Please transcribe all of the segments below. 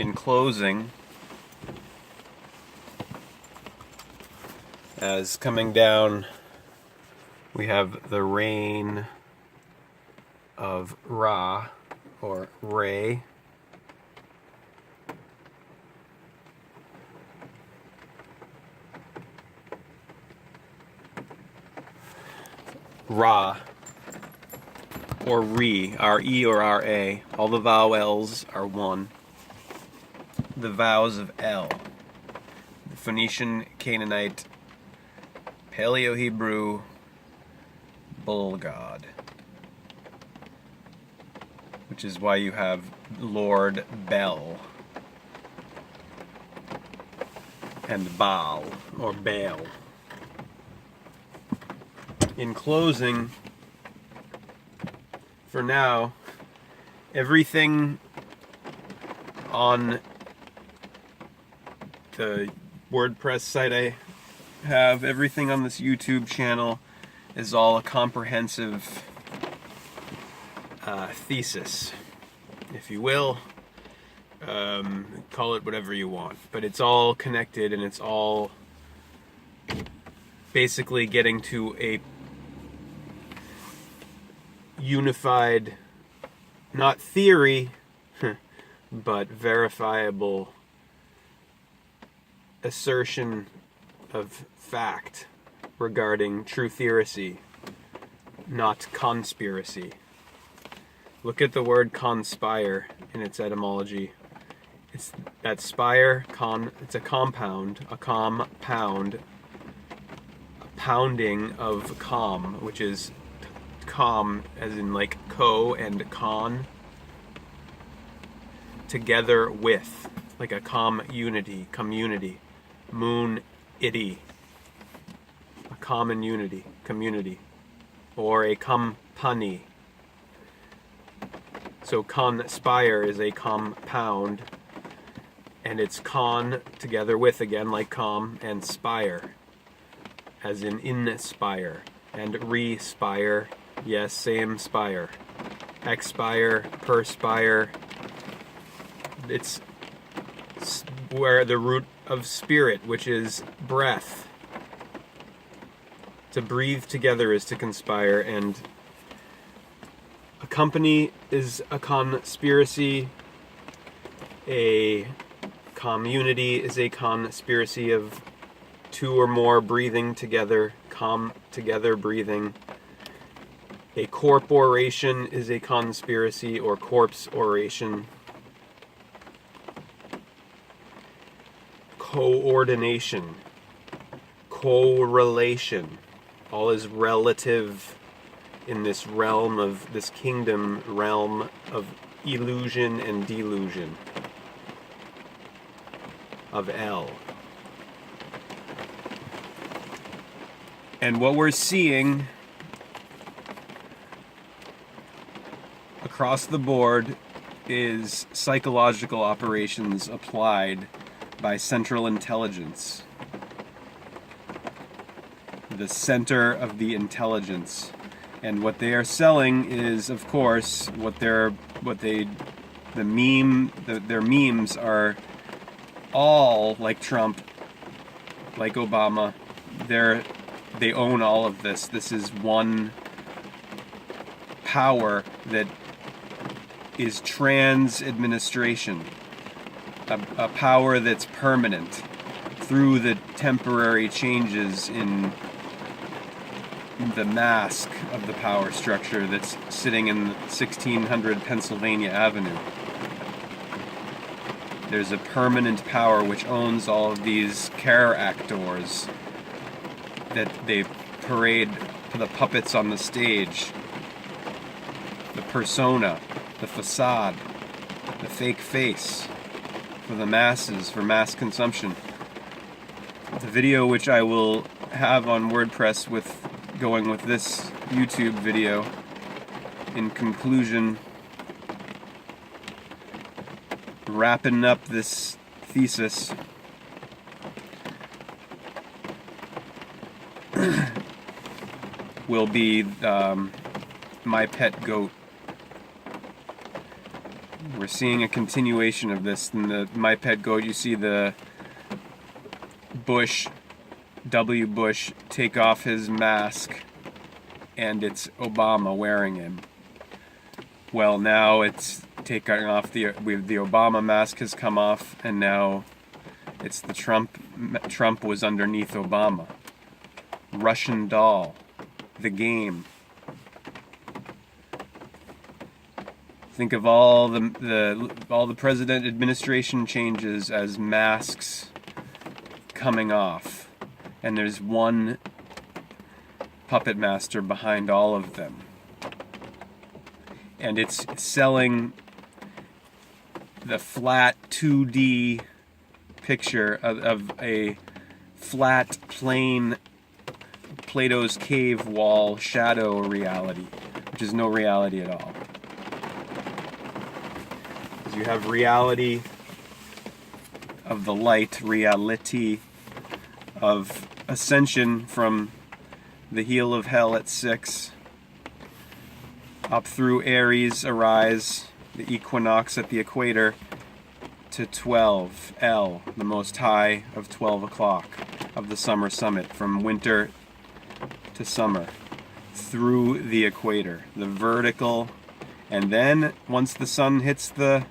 in closing, as coming down, we have the reign of Ra, or Re. Ra, or Re, R-E or R-A. All the vowels are one. The vows of El, the Phoenician, Canaanite, Paleo-Hebrew bull god, which is why you have Lord Bel and Baal, or Baal. In closing, for now, everything on the WordPress site I have, everything on this YouTube channel is all a comprehensive thesis, if you will. Call it whatever you want, but it's all connected and it's all basically getting to a unified, not theory, but verifiable assertion of fact regarding true theory, not conspiracy. Look at the word conspire in its etymology. It's that spire, it's a compound, a compound, a pounding of com, which is com as in like co and con, together with, like a community, moon itty, a common unity, community, or a company. So conspire is a compound, and it's con together with, again, like com, and spire, as in inspire, and respire, yes, same spire, expire, perspire. It's where the root of spirit, which is breath. To breathe together is to conspire, and a company is a conspiracy. A community is a conspiracy of two or more breathing together, together breathing. A corporation is a conspiracy or corpse oration. Coordination, correlation, all is relative in this realm of, this kingdom realm of illusion and delusion of El. And what we're seeing across the board is psychological operations applied by Central Intelligence, the center of the intelligence. And what they are selling is, of course, their memes are all like Trump, like Obama. They own all of this. This is one power that is trans administration. A power that's permanent through the temporary changes in the mask of the power structure that's sitting in 1600 Pennsylvania Avenue. There's a permanent power which owns all of these characters that they parade to the puppets on the stage. The persona, the facade, the fake face, for the masses, for mass consumption. The video which I will have on WordPress going with this YouTube video, in conclusion, wrapping up this thesis, will be my pet goat. We're seeing a continuation of this. In the My Pet Goat, you see the W. Bush, take off his mask, and it's Obama wearing him. Well, now it's taking off the Obama mask has come off, and now it's the Trump was underneath Obama. Russian doll, the game. Think of all the president administration changes as masks coming off, and there's one puppet master behind all of them, and it's selling the flat 2D picture of a flat, plain Plato's cave wall shadow reality, which is no reality at all. You have reality of the light, reality of ascension from the heel of hell at 6, up through Aries, arise, the equinox at the equator, to 12, L, the most high of 12 o'clock of the summer summit, from winter to summer, through the equator, the vertical, and then once the sun hits the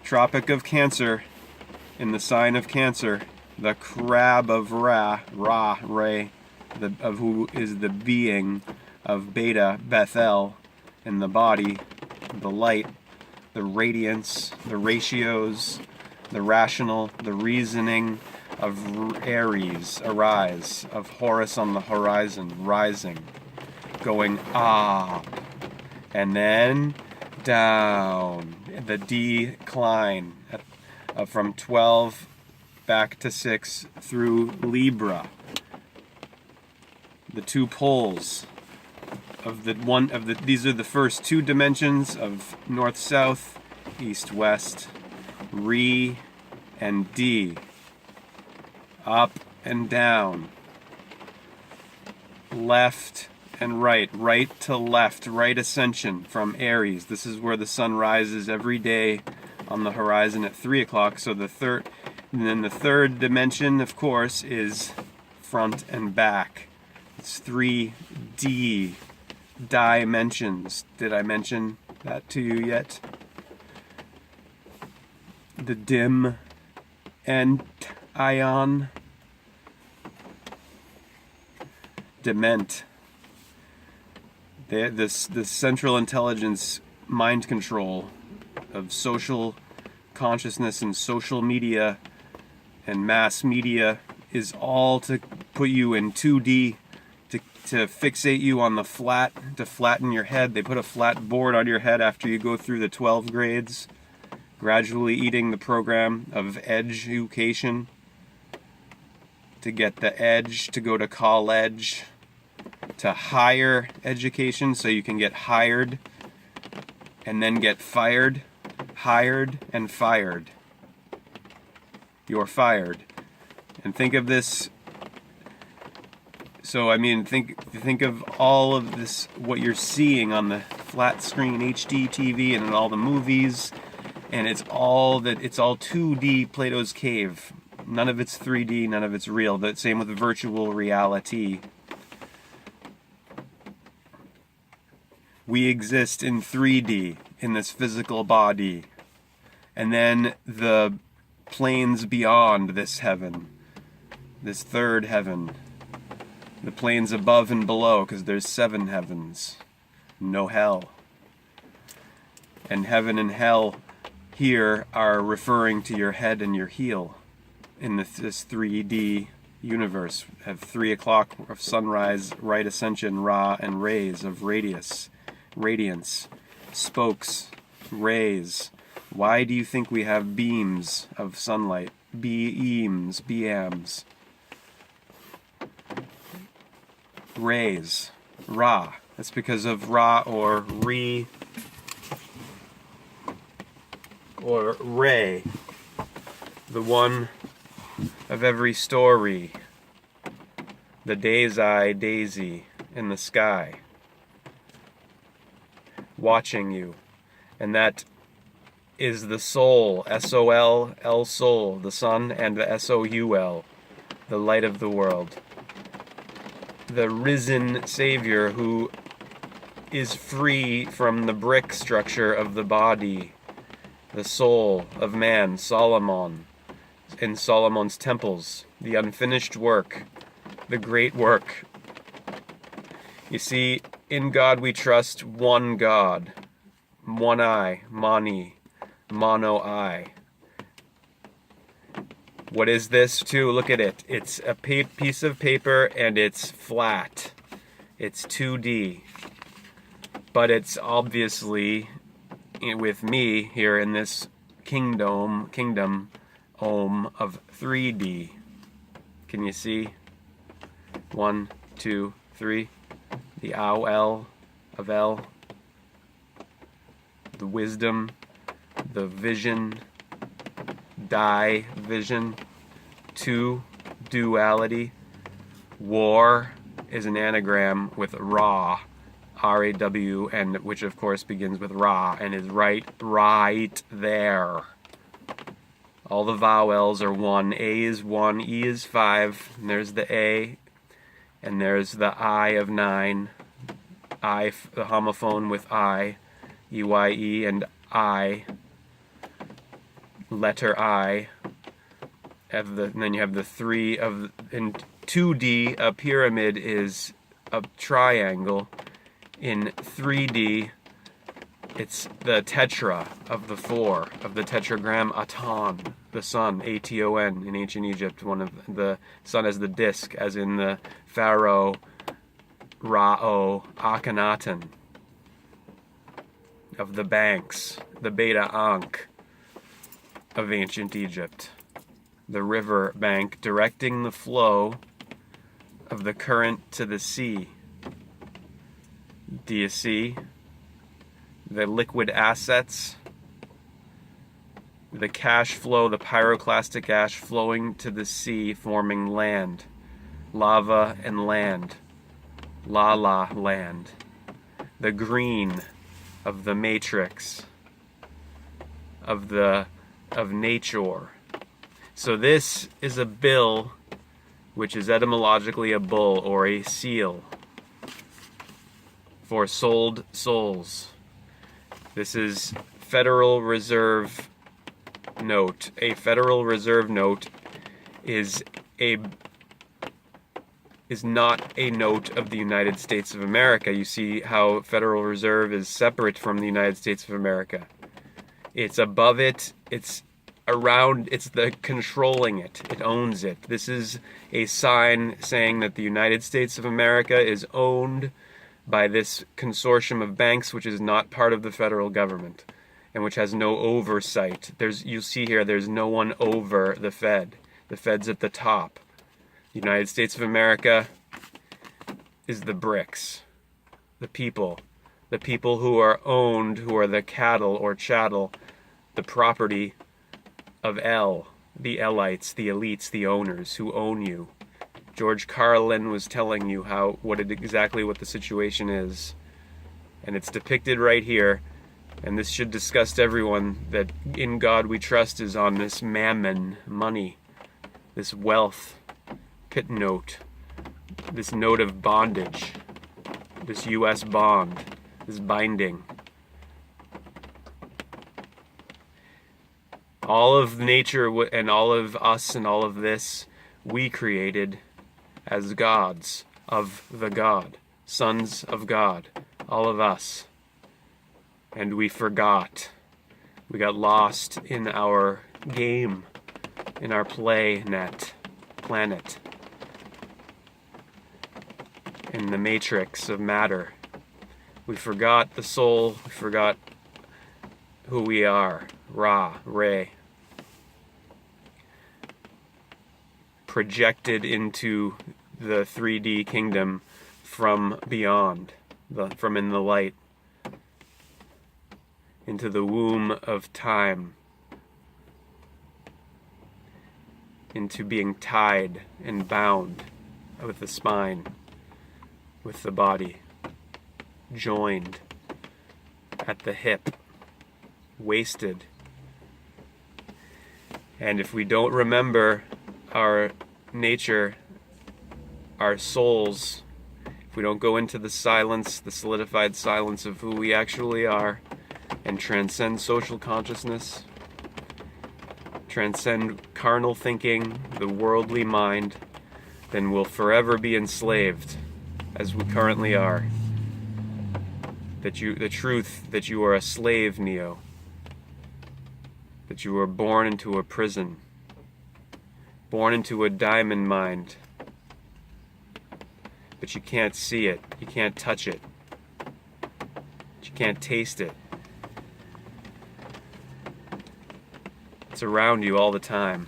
Tropic of Cancer, in the sign of Cancer, the crab of Ray, of who is the being of Beta, Bethel, in the body, the light, the radiance, the ratios, the rational, the reasoning of Aries, arise, of Horus on the horizon, rising, going up, and then down, the decline from 12 back to 6 through Libra, the two poles of these are the first two dimensions of north south, east west, Re and D, up and down, left and right to left, right ascension from Aries. This is where the sun rises every day on the horizon at 3 o'clock. So and then the third dimension, of course, is front and back. It's 3D dimensions. Did I mention that to you yet? The dim and ion, dement. The central intelligence mind control of social consciousness and social media and mass media is all to put you in 2D, to fixate you on the flat, to flatten your head. They put a flat board on your head after you go through the 12 grades, gradually eating the program of education, to get the edge, to go to college, to higher education, so you can get hired and then get fired, hired and fired. You're fired. And think of this, so I mean, think of all of this, what you're seeing on the flat screen HD TV and in all the movies, and it's all 2D Plato's cave. None of it's 3D, none of it's real. The same with virtual reality. We exist in 3D, in this physical body. And then the planes beyond this heaven, this third heaven, the planes above and below, because there's 7 heavens, no hell. And heaven and hell here are referring to your head and your heel in this 3D universe. Have 3 o'clock of sunrise, right ascension, Ra, and rays of radiance, spokes, rays. Why do you think we have beams of sunlight? BMs. Rays. Ra. That's because of Ra or Re or Ray. The one of every story. The daisy in the sky. Watching you. And that is the soul, S-O-L, El Sol, the sun, and the S-O-U-L, the light of the world. The risen Savior who is free from the brick structure of the body, the soul of man, Solomon, in Solomon's temples, the unfinished work, the great work. You see, in God we trust, one God, one eye, Mani, mono eye. What is this too? Look at it. It's a piece of paper and it's flat. It's 2D. But it's obviously, with me here in this kingdom of 3D. Can you see? 1, 2, 3. The owl of L. The wisdom. The vision. Vision. 2, duality. War is an anagram with Ra, R-A-W, and which of course begins with Ra and is right there. All the vowels are 1. A is 1, E is 5, and there's the A, and there's the I of 9, I, the homophone with I, E-Y-E, and I, letter I, and then you have the 3 of, in 2D, a pyramid is a triangle. In 3D, it's the tetra of the 4, of the tetragram Aton, the sun, A-T-O-N, in ancient Egypt. One of the sun as the disk, as in the pharaoh Ra'o Akhenaten, of the banks, the Beta Ankh of ancient Egypt. The river bank directing the flow of the current to the sea. Do you see? The liquid assets, the cash flow, the pyroclastic ash flowing to the sea, forming land, lava and land, la land, the green of the matrix of nature. So this is a bill, which is etymologically a bull or a seal for sold souls. This is Federal Reserve note. A Federal Reserve note is not a note of the United States of America. You see how Federal Reserve is separate from the United States of America. It's above it, it's around, it's the controlling it, it owns it. This is a sign saying that the United States of America is owned by this consortium of banks, which is not part of the federal government and which has no oversight. You see here, there's no one over the Fed. The Fed's at the top. The United States of America is the bricks, the people who are owned, who are the cattle or chattel, the property of L, the Elites, the elites, the owners who own you. George Carlin was telling you exactly what the situation is, and it's depicted right here. And this should disgust everyone that in God we trust is on this mammon, money, this wealth, pit note, this note of bondage, this U.S. bond, this binding. All of nature and all of us and all of this we created as gods of the God, sons of God, all of us. And we forgot. We got lost in our game, in our planet, in the matrix of matter. We forgot the soul, we forgot who we are, Ra, Re. Projected into the 3D kingdom from beyond, from in the light, into the womb of time, into being tied and bound with the spine, with the body, joined at the hip, wasted And if we don't remember our nature, our souls, if we don't go into the silence, the solidified silence of who we actually are, and transcend social consciousness, transcend carnal thinking, the worldly mind, then we'll forever be enslaved, as we currently are. The truth that you are a slave, Neo, that you were born into a prison, born into a diamond mind, but you can't see it, you can't touch it, you can't taste it. It's around you all the time.